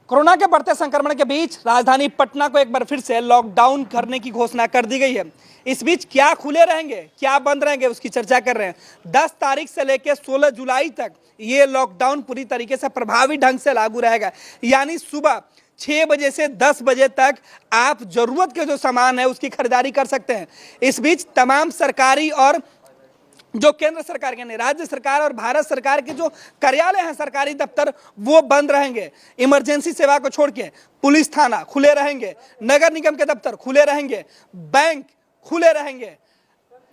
Corona के बढ़ते संक्रमण के बीच राजधानी पटना को एक बार फिर से लॉकडाउन करने की घोषणा कर दी गई है। इस बीच क्या खुले रहेंगे, क्या बंद रहेंगे, उसकी चर्चा कर रहे हैं। 10 तारीख से लेकर 16 जुलाई तक ये लॉकडाउन पूरी तरीके से प्रभावी ढंग से लागू रहेगा। यानी सुबह 6 बजे से 10 बजे तक आप जरूरत के जो सामान है उसकी खरीदारी कर सकते हैं। इस बीच तमाम सरकारी और जो केंद्र सरकार के, राज्य सरकार और भारत सरकार के जो कार्यालय हैं, सरकारी दफ्तर, वो बंद रहेंगे। इमरजेंसी सेवा को छोड़ के पुलिस थाना खुले रहेंगे, नगर निगम के दफ्तर खुले रहेंगे, बैंक खुले रहेंगे,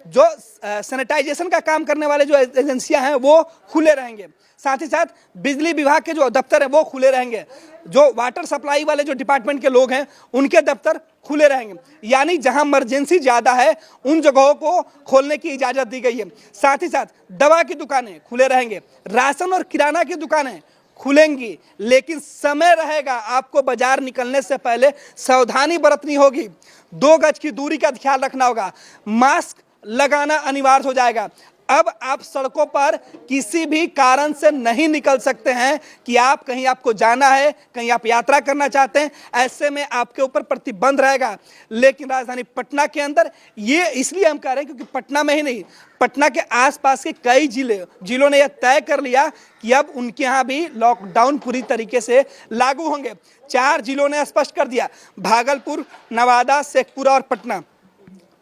जो सैनिटाइजेशन का काम करने वाले जो एजेंसियां हैं वो खुले रहेंगे। साथ ही साथ बिजली विभाग के जो दफ्तर है वो खुले रहेंगे। जो वाटर सप्लाई वाले जो डिपार्टमेंट के लोग हैं उनके दफ्तर खुले रहेंगे। यानी जहां इमरजेंसी ज़्यादा है उन जगहों को खोलने की इजाज़त दी गई है। साथ ही साथ दवा की दुकानें खुले रहेंगे, राशन और किराना की दुकानें खुलेंगी, लेकिन समय रहेगा। आपको बाजार निकलने से पहले सावधानी बरतनी होगी, 2 गज की दूरी का ख्याल रखना होगा, मास्क लगाना अनिवार्य हो जाएगा। अब आप सड़कों पर किसी भी कारण से नहीं निकल सकते हैं कि आप कहीं, आपको जाना है, कहीं आप यात्रा करना चाहते हैं, ऐसे में आपके ऊपर प्रतिबंध रहेगा। लेकिन राजधानी पटना के अंदर ये इसलिए हम कह रहे हैं क्योंकि पटना में ही नहीं, पटना के आसपास के कई जिलों ने यह तय कर लिया कि अब उनके यहाँ भी लॉकडाउन पूरी तरीके से लागू होंगे। 4 जिलों ने स्पष्ट कर दिया, भागलपुर, नवादा, शेखपुरा और पटना।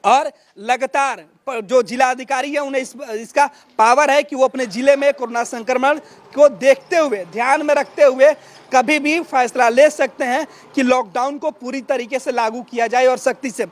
और लगातार जो जिलाधिकारी है उन्हें इसका पावर है कि वो अपने जिले में कोरोना संक्रमण को देखते हुए, ध्यान में रखते हुए कभी भी फैसला ले सकते हैं कि लॉकडाउन को पूरी तरीके से लागू किया जाए और सख्ती से।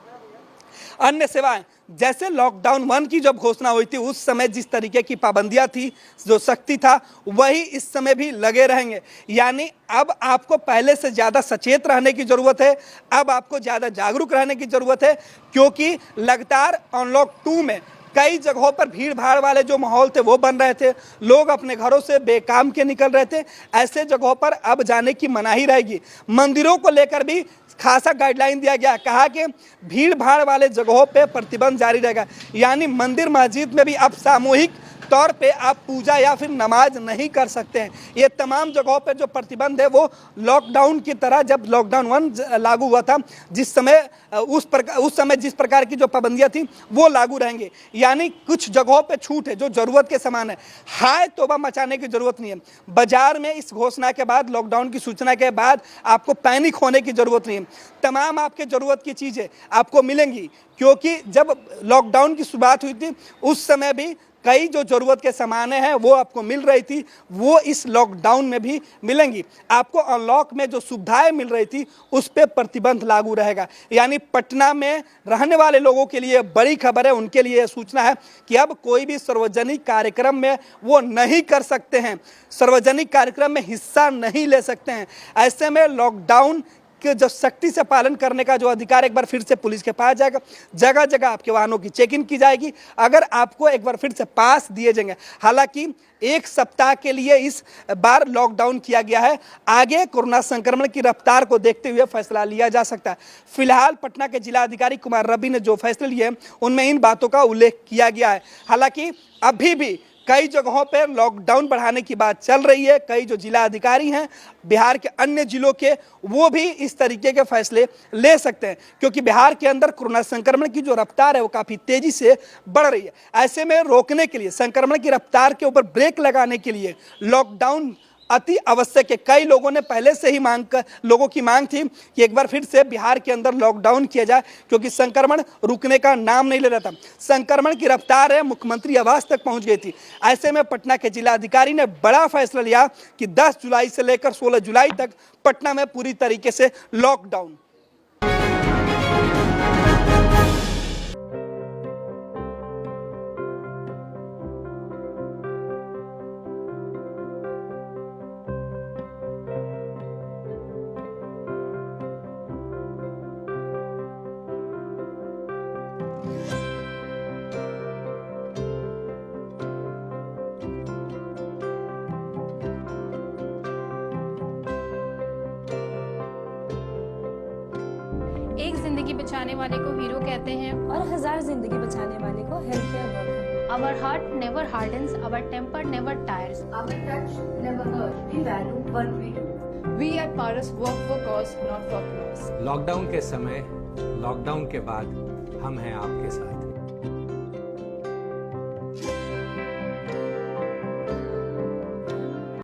अन्य सेवाएं, जैसे लॉकडाउन 1 की जब घोषणा हुई थी उस समय जिस तरीके की पाबंदियां थी, जो सख्ती था, वही इस समय भी लगे रहेंगे। यानी अब आपको पहले से ज़्यादा सचेत रहने की ज़रूरत है, अब आपको ज़्यादा जागरूक रहने की ज़रूरत है, क्योंकि लगातार अनलॉक 2 में कई जगहों पर भीड़ भाड़ वाले जो माहौल थे वो बन रहे थे, लोग अपने घरों से बेकाम के निकल रहे थे। ऐसे जगहों पर अब जाने की मनाही रहेगी। मंदिरों को लेकर भी खासा गाइडलाइन दिया गया, कहा कि भीड़ भाड़ वाले जगहों पे प्रतिबंध जारी रहेगा। यानी मंदिर मस्जिद में भी अब सामूहिक तौर पे आप पूजा या फिर नमाज नहीं कर सकते हैं। ये तमाम जगहों पे जो प्रतिबंध है वो लॉकडाउन की तरह, जब लॉकडाउन 1 लागू हुआ था जिस समय, उस समय जिस प्रकार की जो पाबंदियां थी वो लागू रहेंगे। यानी कुछ जगहों पे छूट है, जो जरूरत के सामान है। हाय तौबा मचाने की जरूरत नहीं है। बाजार में इस घोषणा के बाद, लॉकडाउन की सूचना के बाद आपको पैनिक होने की जरूरत नहीं है। तमाम आपके जरूरत की चीजें आपको मिलेंगी, क्योंकि जब लॉकडाउन की शुरुआत हुई थी उस समय भी कई जो जरूरत के सामान हैं वो आपको मिल रही थी, वो इस लॉकडाउन में भी मिलेंगी। आपको अनलॉक में जो सुविधाएं मिल रही थी उस पर प्रतिबंध लागू रहेगा। यानी पटना में रहने वाले लोगों के लिए बड़ी खबर है, उनके लिए सूचना है कि अब कोई भी सार्वजनिक कार्यक्रम में वो नहीं कर सकते हैं, सार्वजनिक कार्यक्रम में हिस्सा नहीं ले सकते हैं। ऐसे में लॉकडाउन कि जो सख्ती से पालन करने का जो अधिकार एक बार फिर से पुलिस के पास जाएगा। जगह जगह आपके वाहनों की चेकिंग की जाएगी, अगर आपको एक बार फिर से पास दिए जाएंगे। हालांकि 1 सप्ताह के लिए इस बार लॉकडाउन किया गया है, आगे कोरोना संक्रमण की रफ्तार को देखते हुए फैसला लिया जा सकता है। फिलहाल पटना के जिलाधिकारी कुमार रवि ने जो फैसले लिए उनमें इन बातों का उल्लेख किया गया है। हालांकि अभी भी कई जगहों पर लॉकडाउन बढ़ाने की बात चल रही है। कई जो जिला अधिकारी हैं बिहार के अन्य जिलों के, वो भी इस तरीके के फैसले ले सकते हैं, क्योंकि बिहार के अंदर कोरोना संक्रमण की जो रफ्तार है वो काफ़ी तेजी से बढ़ रही है। ऐसे में रोकने के लिए, संक्रमण की रफ्तार के ऊपर ब्रेक लगाने के लिए लॉकडाउन अति आवश्यक है। कई लोगों ने पहले से ही लोगों की मांग थी कि एक बार फिर से बिहार के अंदर लॉकडाउन किया जाए, क्योंकि संक्रमण रुकने का नाम नहीं ले रहा था। संक्रमण की रफ्तार है मुख्यमंत्री आवास तक पहुंच गई थी। ऐसे में पटना के जिलाधिकारी ने बड़ा फैसला लिया कि 10 जुलाई से लेकर 16 जुलाई तक पटना में पूरी तरीके से लॉकडाउन। एक जिंदगी बचाने वाले को हीरो कहते हैं और 1000 जिंदगी बचाने वाले को health care worker. Our heart never hardens, our temper never tires. Our touch never hurts. We value what we do. We at Paras work for cause, not for applause. Lockdown के समय, lockdown के बाद हम हैं आपके साथ।